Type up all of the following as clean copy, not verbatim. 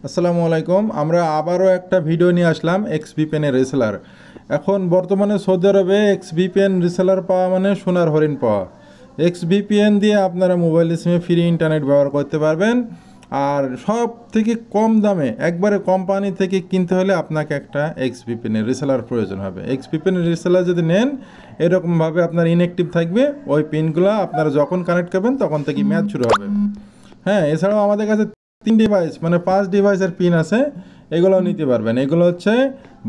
আসসালামু আলাইকুম। আমরা আবারও একটা ভিডিও নিয়ে আসলাম এক্সভিপিএনের রিসেলার। এখন বর্তমানে সৌদি আরবে এক্সভিপিএন রিসেলার পাওয়া মানে সোনার হরিণ পাওয়া। এক্সভিপিএন দিয়ে আপনারা মোবাইল সিমে ফ্রি ইন্টারনেট ব্যবহার করতে পারবেন। আর সব থেকে কম দামে একবারে কোম্পানি থেকে কিনতে হলে আপনাকে একটা এক্সভিপিএনের রিসেলার প্রয়োজন হবে। এক্সভিপিএনের রিসেলার যদি নেন, এরকমভাবে আপনার ইনঅ্যাক্টিভ থাকবে, ওই পিনগুলো আপনারা যখন কানেক্ট করবেন তখন থেকে ম্যাচ শুরু হবে। হ্যাঁ, এছাড়াও আমাদের কাছে 3 ডিভাইস মানে 5 ডিভাইসের পিন আছে, এগুলোও নিতে পারবেন। এগুলো হচ্ছে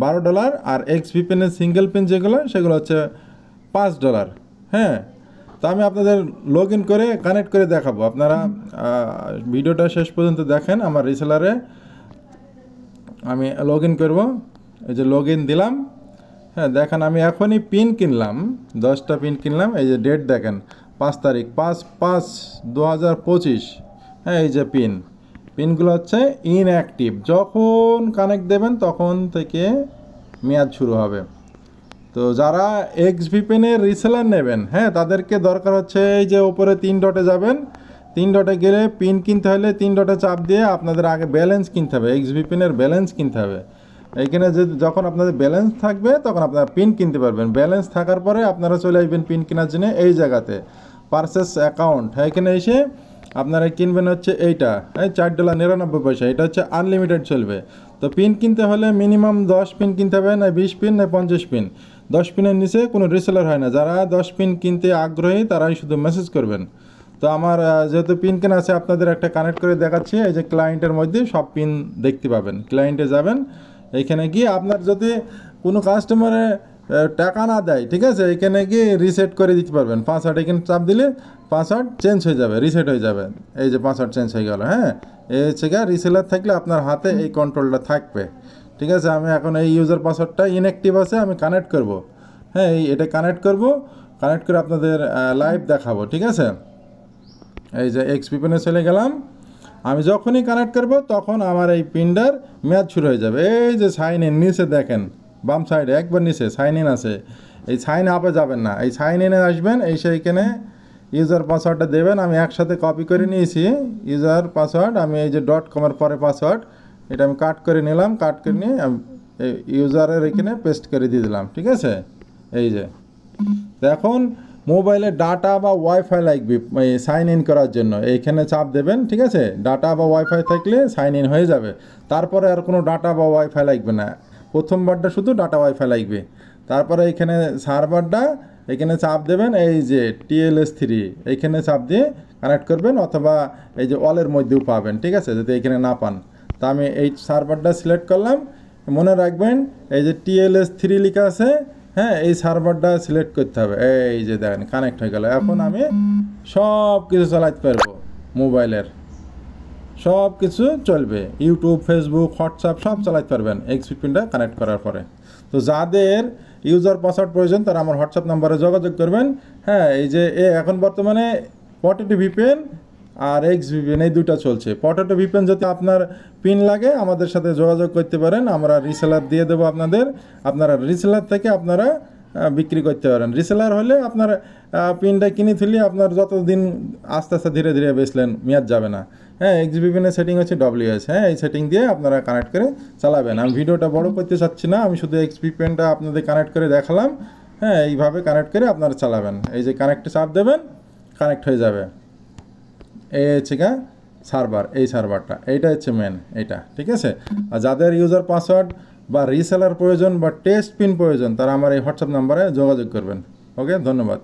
$12, আর এক্সভিপিএনের সিঙ্গেল পিন যেগুলো সেগুলো হচ্ছে $5। হ্যাঁ, তো আমি আপনাদের লগ ইন করে কানেক্ট করে দেখাবো। আপনারা ভিডিওটা শেষ পর্যন্ত দেখেন। আমার রিসেলারে আমি লগ ইন করবো। এই যে লগ ইন দিলাম। হ্যাঁ, দেখেন আমি এখনই পিন কিনলাম, 10টা পিন কিনলাম। এই যে ডেট দেখেন, 5 তারিখ 5/5/2025। হ্যাঁ, এই যে পিনগুলো হচ্ছে ইনঅ্যাক্টিভ। যখন কানেক্ট দেবেন তখন থেকে মেয়াদ শুরু হবে। তো যারা এক্সভিপিএনের রিসেলার নেবেন, হ্যাঁ, তাদেরকে দরকার হচ্ছে এই যে উপরে 3 ডটে যাবেন। 3 ডটে গেলে পিন কিনতে হলে 3 ডটে চাপ দিয়ে আপনাদের আগে ব্যালেন্স কিনতে হবে, এক্সভিপিএনের ব্যালেন্স কিনতে হবে। এইখানে যে যখন আপনাদের ব্যালেন্স থাকবে তখন আপনারা পিন কিনতে পারবেন। ব্যালেন্স থাকার পরে আপনারা চলে আসবেন পিন কেনার জন্য এই জায়গাতে পারচেস অ্যাকাউন্ট। হ্যাঁ, এখানে এসে আপনারা কিনবেন হচ্ছে এইটা, এই $4.99। এটা হচ্ছে আনলিমিটেড চলবে। তো পিন কিনতে হলে মিনিমাম 10 পিন কিনতে হবে, না 20 পিন, না 50 পিন। 10 পিনের নিচে কোনো রিসেলার হয় না। যারা 10 পিন কিনতে আগ্রহী তারাই শুধু মেসেজ করবেন। তো আমার যেহেতু পিন কেনা আছে, আপনাদের একটা কানেক্ট করে দেখাচ্ছি। এই যে ক্লায়েন্টের মধ্যে সব পিন দেখতে পাবেন। ক্লায়েন্টে যাবেন, এইখানে গিয়ে আপনার যদি কোনো কাস্টমারে টাকা না দেয়, ঠিক আছে, এখানে গিয়ে রিসেট করে দিতে পারবেন। পাসওয়ার্ড এখানে চাপ দিলে পাসওয়ার্ড চেঞ্জ হয়ে যাবে, রিসেট হয়ে যাবে। এই যে পাসওয়ার্ড চেঞ্জ হয়ে গেল। হ্যাঁ, এই হচ্ছে গিয়ে রিসেলার থাকলে আপনার হাতে এই কন্ট্রোলটা থাকবে। ঠিক আছে, আমি এখন এই ইউজার পাসওয়ার্ডটা ইনঅ্যাক্টিভ আছে, আমি কানেক্ট করব। হ্যাঁ, এটা কানেক্ট করব। কানেক্ট করে আপনাদের লাইভ দেখাবো। ঠিক আছে, এই যে এক্সভিপিএনে চলে গেলাম। আমি যখনই কানেক্ট করব তখন আমার এই পিনটার ম্যাচ শুরু হয়ে যাবে। এই যে সাইন ইন নিচে দেখেন, বাম সাইডে একবার নিচে সাইন ইন আছে। এই সাইন আপে যাবেন না, এই সাইন ইনে আসবেন। এই সেইখানে ইউজার পাসওয়ার্ডটা দেবেন। আমি একসাথে কপি করে নিয়েছি ইউজার পাসওয়ার্ড। আমি এই যে .com-এর পরে পাসওয়ার্ড, এটা আমি কাট করে নিলাম। কাট করে নিয়ে ইউজারের এখানে পেস্ট করে দিয়ে দিলাম। ঠিক আছে, এই যে তো এখন মোবাইলে ডাটা বা ওয়াইফাই লাগবে সাইন ইন করার জন্য, এইখানে চাপ দেবেন। ঠিক আছে, ডাটা বা ওয়াইফাই থাকলে সাইন ইন হয়ে যাবে। তারপরে আর কোনো ডাটা বা ওয়াইফাই লাগবে না, প্রথমবারটা শুধু ডাটা ওয়াইফাই লাগবে। তারপরে এইখানে সার্ভারটা এখানে চাপ দেবেন। এই যে TLS3 এইখানে চাপ দিয়ে কানেক্ট করবেন, অথবা এই যে অলের মধ্যেও পাবেন। ঠিক আছে, যদি এইখানে না পান, তা আমি এই সার্ভারটা সিলেক্ট করলাম। মনে রাখবেন এই যে TLS3 লেখা আছে, হ্যাঁ, এই সার্ভারটা সিলেক্ট করতে হবে। এই যে দেখেন কানেক্ট হয়ে গেল। এখন আমি সব কিছু চালাতে পারবো, মোবাইলের সব কিছু চলবে। ইউটিউব, ফেসবুক, হোয়াটসঅ্যাপ সব চালাতে পারবেন এক্সভিপিএনটা কানেক্ট করার পরে। তো যাদের ইউজার পাসওয়ার্ড প্রয়োজন তারা আমার হোয়াটসঅ্যাপ নাম্বারে যোগাযোগ করবেন। হ্যাঁ, এই যে এখন বর্তমানে পটেটো ভিপিএন আর এক্সভিপিএন এই দুটো চলছে। পটেটো ভিপিএন যদি আপনার পিন লাগে আমাদের সাথে যোগাযোগ করতে পারেন, আমরা রিসেলার দিয়ে দেবো আপনাদের। আপনারা রিসেলার থেকে আপনারা বিক্রি করতে পারেন। রিসেলার হলে আপনার পিনটা কিনে তুলি আপনার যতদিন আস্তে আস্তে ধীরে ধীরে বেচলেন, মেয়াদ যাবে না। হ্যাঁ, এক্সভিপিএনের সেটিং হচ্ছে WS। হ্যাঁ, এই সেটিং দিয়ে আপনারা কানেক্ট করে চালাবেন। আমি ভিডিওটা বড় করতে চাচ্ছি না, আমি শুধু এক্সভিপিএনটা আপনাদের কানেক্ট করে দেখালাম। হ্যাঁ, এইভাবে কানেক্ট করে আপনারা চালাবেন। এই যে কানেক্টে চাপ দেবেন, কানেক্ট হয়ে যাবে। এই হচ্ছে গা সার্ভার, এই সার্ভারটা, এইটা হচ্ছে মেন এইটা। ঠিক আছে, আর যাদের ইউজার পাসওয়ার্ড বা রিসেলার প্রয়োজন বা টেস্ট পিন প্রয়োজন তারা আমার এই হোয়াটসঅ্যাপ নাম্বারে যোগাযোগ করবেন। ওকে, ধন্যবাদ।